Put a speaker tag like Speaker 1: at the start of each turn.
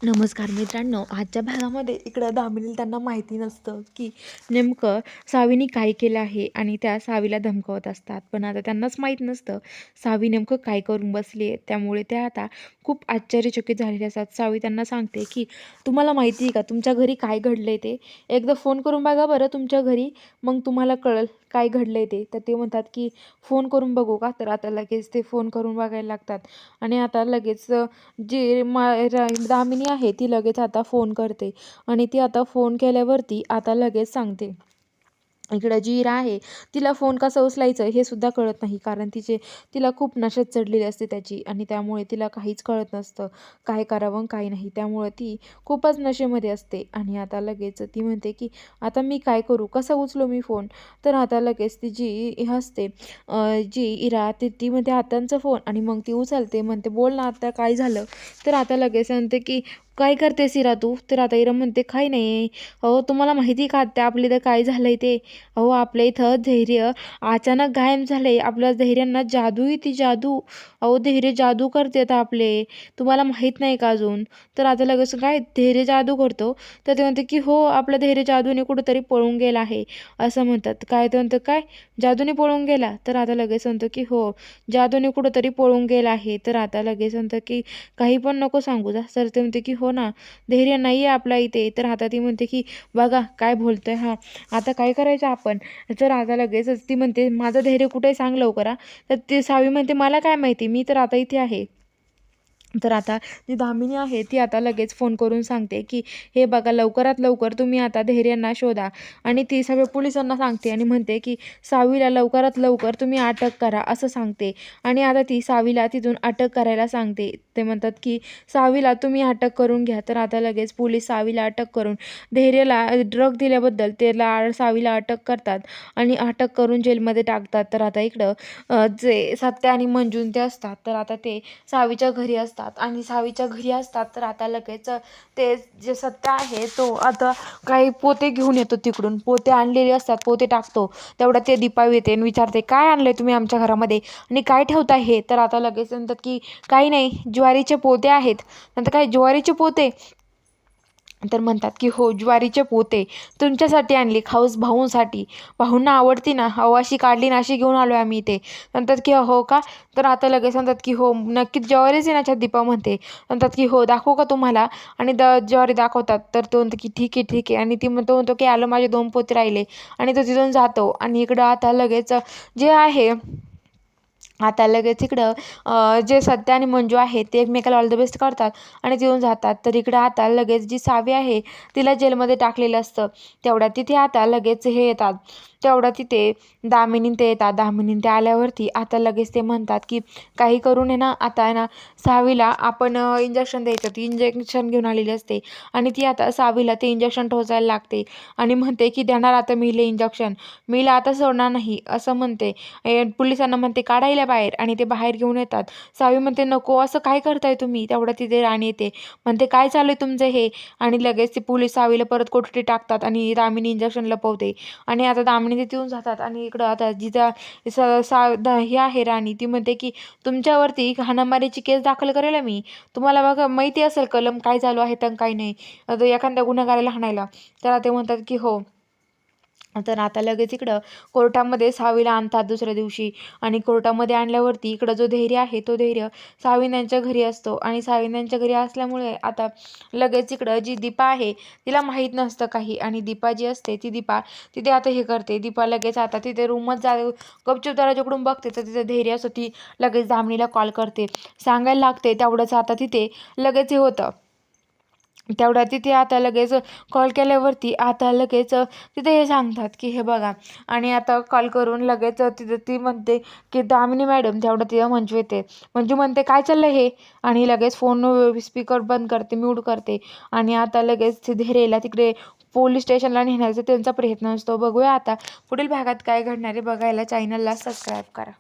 Speaker 1: नमस्कार मित्रांनो, आजच्या भागामध्ये इकडं दामिनीला त्यांना माहिती नसतं की नेमकं सावीने काय केलं आहे आणि त्या सावीला धमकावत असतात. पण आता त्यांनाच माहीत नसतं सावी नेमकं काय करून बसली आहे. त्यामुळे त्या आता खूप आश्चर्यचकित झालेले असतात. सावी त्यांना सांगते की तुम्हाला माहिती आहे का तुमच्या घरी काय घडलं आहे ते? एकदा फोन करून बघा बरं तुमच्या घरी, मग तुम्हाला कळेल काय घडलं आहे ते. तर ते म्हणतात की फोन करून बघू का? तर आता लगेच ते फोन करून बघायला लागतात आणि आता लगेच जी दामिनी आहे ती लगेच आता फोन करते आणि ती आता फोन केल्यावरती आता लगेच सांगते. इकडं जी इरा आहे तिला फोन कसा उचलायचं हे सुद्धा कळत नाही, कारण तिला खूप नशेत चढलेली असते त्याची आणि त्यामुळे तिला काहीच कळत नसतं काय करावं काय नाही. त्यामुळे ती खूपच नशेमध्ये असते आणि आता लगेच ती म्हणते की आता मी काय करू, कसं उचलू मी फोन? तर आता लगेच ती जी असते जी इरा ती म्हणते हातांचा फोन आणि मग ती उचलते, म्हणते बोल ना आता काय झालं? तर आता लगेच म्हणते की काय करतेस इरा तू? तर आता इरा म्हणते काही नाही. अहो तुम्हाला माहिती का आत्या आपल्या इथं काय झालंय ते? अहो आपल्या इथं धैर्य अचानक गायब झालंय. आपल्या धैर्यांना जादू आहे, ती जादू. अहो धैर्य जादू करतात आपले. तुम्हाला माहीत नाही का अजून? तर आता लगेच काय धैर्य जादू करतो? तर ते म्हणते की हो आपलं धैर्य जादूने कुठेतरी पळून गेला आहे असं म्हणतात. काय ते म्हणतं काय जादूने पळून गेला? तर आता लगेच म्हणतो की हो जादूने कुठेतरी पळून गेला आहे. तर आता लगेच म्हणतं की काही पण नको सांगू जा. तर ते म्हणते की हो ना धैर्य नाही आहे आपल्या इथे. तर आता ती म्हणते की बघा काय बोलतोय हा, आता काय करायचं आपण? तर आता लगेचच ती म्हणते माझं धैर्य कुठे आहे सांग लवकर हा. तर ती सावी म्हणते मला काय माहिती, मी तर आता इथे आहे. तर आता जी दामिनी आहे ती आता लगेच फोन करून सांगते की हे बघा लवकरात लवकर तुम्ही आता धैर्यांना शोधा आणि ती सगळं पोलिसांना सांगते आणि म्हणते की सावीला लवकरात लवकर तुम्ही अटक करा असं सांगते. आणि आता ती सावीला तिथून अटक करायला सांगते. ते म्हणतात की सावीला तुम्ही अटक करून घ्या. तर आता लगेच पोलीस सावीला अटक करून धैर्यला ड्रग दिल्याबद्दल त्याला सावीला अटक करतात आणि अटक करून जेलमध्ये टाकतात. तर आता इकडं जे सत्या आणि मंजून ते असतात तर आता ते सावीच्या घरी असतात आणि सावीच्या घरी असतात. तर आता लगेच ते जे सत्या आहे तो आता काही पोते घेऊन येतो, तिकडून पोते आणलेले असतात, पोते टाकतो. तेवढ्यात ते दीपा येते आणि विचारते काय आणलंय तुम्ही आमच्या घरामध्ये आणि काय ठेवता हे? तर आता लगेच म्हणतात की काही नाही ज्वारीचे पोते आहेत. नंतर काय ज्वारीचे पोते? तर म्हणतात की हो ज्वारीचे पोते तुमच्यासाठी आणली, खाऊस भाऊंसाठी, भाऊंना आवडती ना, अहो अशी काढली ना अशी घेऊन आलो आम्ही इथे. म्हणतात की हो का? तर आता लगेच म्हणतात की हो नक्कीच ज्वारीच आहे ना? दीपा म्हणते. म्हणतात की हो दाखवू का तुम्हाला? आणि ज्वारी दाखवतात. तर तो म्हणतो की ठीक आहे ठीक आहे आणि तो म्हणतो की आलं माझे 2 पोते राहिले आणि तो तिथून जातो. आणि इकडं आता लगेच जे आहे आता लगेच इकडं जे सत्या आणि मंजू आहे ते एकमेकाला ऑल द बेस्ट करतात आणि तिथून जातात. तर इकडं आता लगेच जी सावी आहे तिला जेलमध्ये टाकलेलं असतं. तेवढ्यात तिथे आता लगेच हे येतात, तेवढ्यात तिथे दामिनी ते येतात. दामिनी ते आल्यावरती आता लगेच ते म्हणतात की काही करून आहे ना आता आहे ना सावीला आपण इंजेक्शन द्यायचं. ती इंजेक्शन घेऊन आलेली असते आणि ती आता सावीला ते इंजेक्शन टोचायला लागते आणि म्हणते की देणार आता मी हे इंजेक्शन, मीला आता सोडणार नाही असं म्हणते. पोलिसांना म्हणते काढायला बाहेर आणि ते बाहेर घेऊन येतात. सावी म्हणते नको असं काय करताय तुम्ही? तेवढं तिथे राणी येते, म्हणते काय चालू आहे तुमचं हे? आणि लगेच ते पोलीस सावीला परत कोठडी टाकतात आणि दामिनी इंजेक्शन लपवते आणि आता दामिनी तिथे येऊन जातात. आणि इकडं आता जिचा ही आहे राणी ती म्हणते की तुमच्यावरती हाणामारीची केस दाखल करेल मी, तुम्हाला बघा माहिती असेल कलम काय चालू आहे तर काही नाही आता एखाद्या गुन्हेगाराला हाणायला. तर ते म्हणतात की हो. तर आता लगेच इकडं कोर्टामध्ये सावीला आणतात दुसऱ्या दिवशी आणि कोर्टामध्ये आणल्यावरती इकडं जो धैर्य आहे तो धैर्य सावीन यांच्या घरी असतो आणि सावीन यांच्या घरी असल्यामुळे आता लगेच इकडं जी दीपा आहे तिला माहीत नसतं काही आणि दीपा जी असते ती दीपा तिथे आता हे करते. दीपा लगेच आता तिथे रूमच गपचूप दरवाजाकडून बघते तर तिथे धैर्य असतो. ती लगेच दामिनीला कॉल करते, सांगायला लागते. तेवढंच आता तिथे लगेच हे होतं. तेवढ्या तिथे आता लगेच कॉल केल्यावरती आता लगेच तिथे हे सांगतात की हे बघा. आणि आता कॉल करून लगेच तिथे ती म्हणते की दामिनी मॅडम. तेवढं तिथं मंजू येते. मंजू म्हणते काय चाललं हे? आणि लगेच फोन स्पीकर बंद करते, म्यूट करते आणि आता लगेच ते धैर्यला तिकडे पोलीस स्टेशनला नेण्याचा त्यांचा प्रयत्न असतो. बघूया आता पुढील भागात काय घडणार आहे. बघायला चॅनलला सबस्क्राईब करा.